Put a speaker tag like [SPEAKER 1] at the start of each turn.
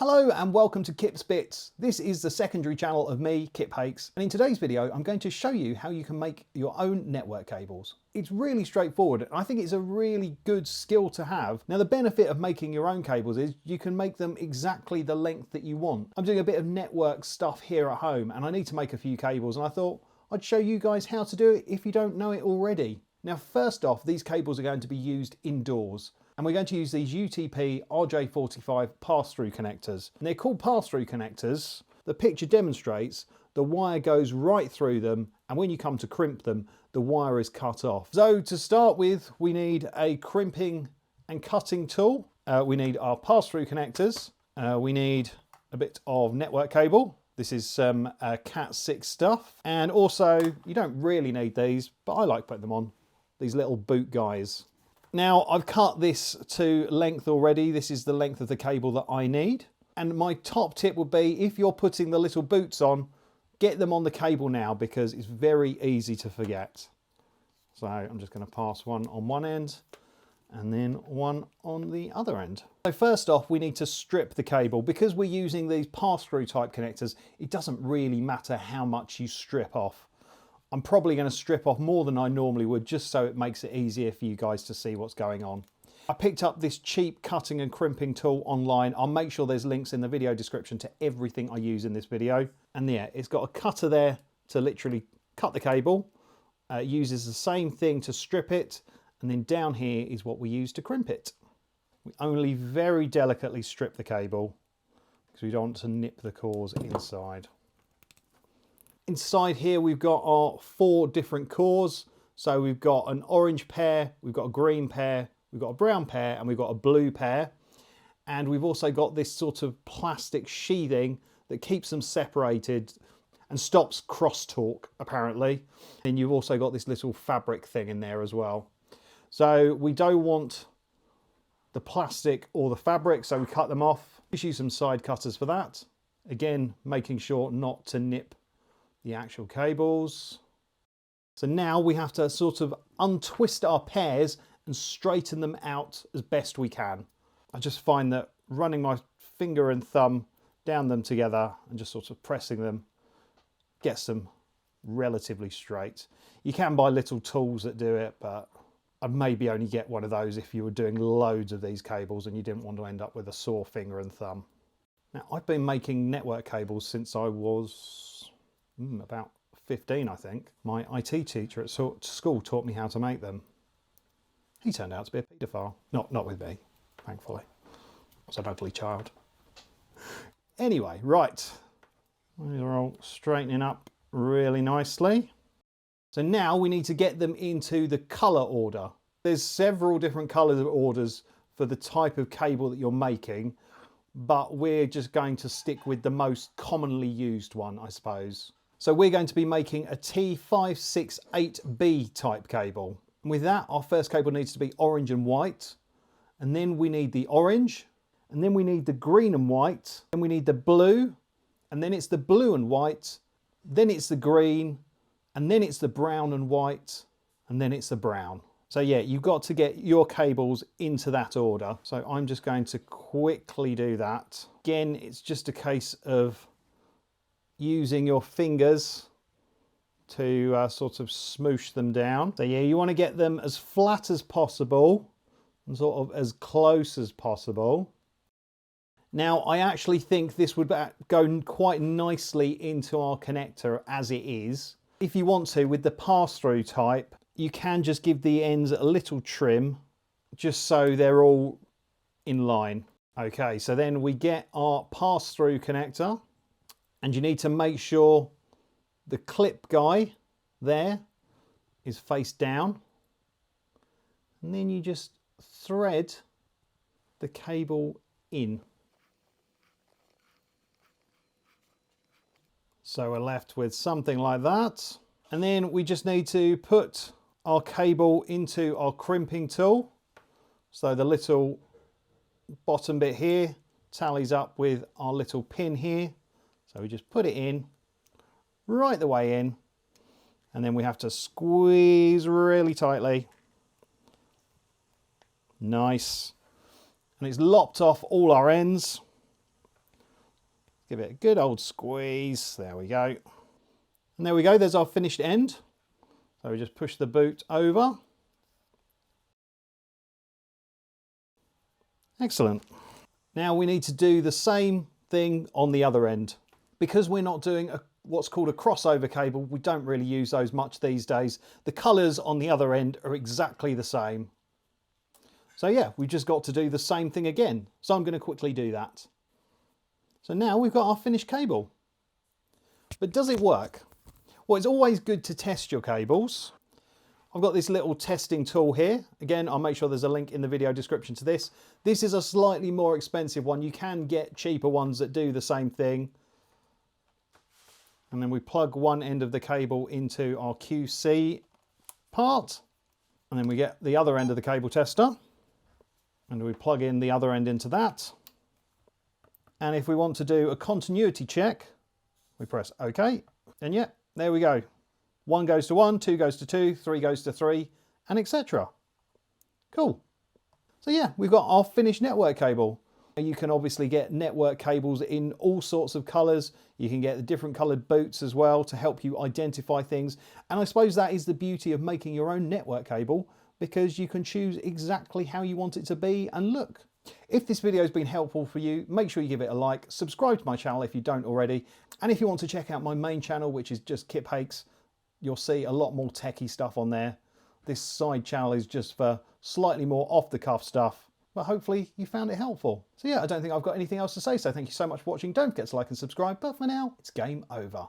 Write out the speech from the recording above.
[SPEAKER 1] Hello and welcome to Kip's Bits. This is the secondary channel of me, Kip Hakes, and in today's video I'm going to show you how you can make your own network cables. It's really straightforward and I think it's a really good skill to have. Now the benefit of making your own cables is you can make them exactly the length that you want. I'm doing a bit of network stuff here at home and I need to make a few cables and I thought I'd show you guys how to do it if you don't know it already. Now first off, these cables are going to be used indoors. And we're going to use these UTP RJ45 pass-through connectors. And they're called pass-through connectors. The picture demonstrates the wire goes right through them, and when you come to crimp them, the wire is cut off. So to start with, we need a crimping and cutting tool. We need our pass-through connectors. We need a bit of network cable. This is some Cat6 stuff. And also, you don't really need these, but I like putting them on, these little boot guys. Now I've cut this to length already. This is the length of the cable that I need. And my top tip would be, if you're putting the little boots on, get them on the cable now because it's very easy to forget. So I'm just going to pass one on one end and then one on the other end. So first off, we need to strip the cable. Because we're using these pass-through type connectors, it doesn't really matter how much you strip off. I'm probably going to strip off more than I normally would just so it makes it easier for you guys to see what's going on. I picked up this cheap cutting and crimping tool online. I'll make sure there's links in the video description to everything I use in this video. And yeah, it's got a cutter there to literally cut the cable. It uses the same thing to strip it. And then down here is what we use to crimp it. We only very delicately strip the cable because we don't want to nip the cores inside. Inside here we've got our 4 different cores. So we've got an orange pair, we've got a green pair, we've got a brown pair, and we've got a blue pair. And we've also got this sort of plastic sheathing that keeps them separated and stops crosstalk, apparently. And you've also got this little fabric thing in there as well. So we don't want the plastic or the fabric, so we cut them off. Just use some side cutters for that. Again, making sure not to nip the actual cables. So now we have to sort of untwist our pairs and straighten them out as best we can. I just find that running my finger and thumb down them together and just sort of pressing them gets them relatively straight. You can buy little tools that do it, but I'd maybe only get one of those if you were doing loads of these cables and you didn't want to end up with a sore finger and thumb. Now I've been making network cables since I was about 15, I think. My IT teacher at school taught me how to make them. He turned out to be a paedophile. Not with me, thankfully. I was an ugly child. Anyway, right. These are all straightening up really nicely. So now we need to get them into the colour order. There's several different colour orders for the type of cable that you're making, but we're just going to stick with the most commonly used one, I suppose. So we're going to be making a T568B type cable. And with that, our first cable needs to be orange and white. And then we need the orange. And then we need the green and white. And we need the blue. And then it's the blue and white. Then it's the green. And then it's the brown and white. And then it's the brown. So yeah, you've got to get your cables into that order. So I'm just going to quickly do that. Again, it's just a case of using your fingers to sort of smoosh them down. So yeah, you want to get them as flat as possible and sort of as close as possible. Now I actually think this would go quite nicely into our connector as it is. If you want to, with the pass-through type, you can just give the ends a little trim just so they're all in line. Okay, so then we get our pass-through connector. And you need to make sure the clip guy there is face down. And then you just thread the cable in. So we're left with something like that. And then we just need to put our cable into our crimping tool. So the little bottom bit here tallies up with our little pin here. So we just put it in, right the way in, and then we have to squeeze really tightly. Nice. And it's lopped off all our ends. give it a good old squeeze. There we go. And there we go, there's our finished end. So we just push the boot over. Excellent. Now we need to do the same thing on the other end. Because we're not doing what's called a crossover cable, we don't really use those much these days. The colours on the other end are exactly the same. So yeah, we've just got to do the same thing again. So I'm going to quickly do that. So now we've got our finished cable. But does it work? Well, it's always good to test your cables. I've got this little testing tool here. Again, I'll make sure there's a link in the video description to this. This is a slightly more expensive one. You can get cheaper ones that do the same thing. And then we plug one end of the cable into our QC part. And then we get the other end of the cable tester. And we plug in the other end into that. And if we want to do a continuity check, we press OK. And yeah, there we go. 1 goes to 1, 2 goes to 2, 3 goes to 3, and etc. Cool. So yeah, we've got our finished network cable. You can obviously get network cables in all sorts of colours. You can get the different coloured boots as well to help you identify things. And I suppose that is the beauty of making your own network cable, because you can choose exactly how you want it to be and look. If this video has been helpful for you, make sure you give it a like, subscribe to my channel if you don't already. And if you want to check out my main channel, which is just Kip Hakes, you'll see a lot more techie stuff on there. This side channel is just for slightly more off-the-cuff stuff, but hopefully you found it helpful. So yeah, I don't think I've got anything else to say, so thank you so much for watching. Don't forget to like and subscribe, but for now, it's game over.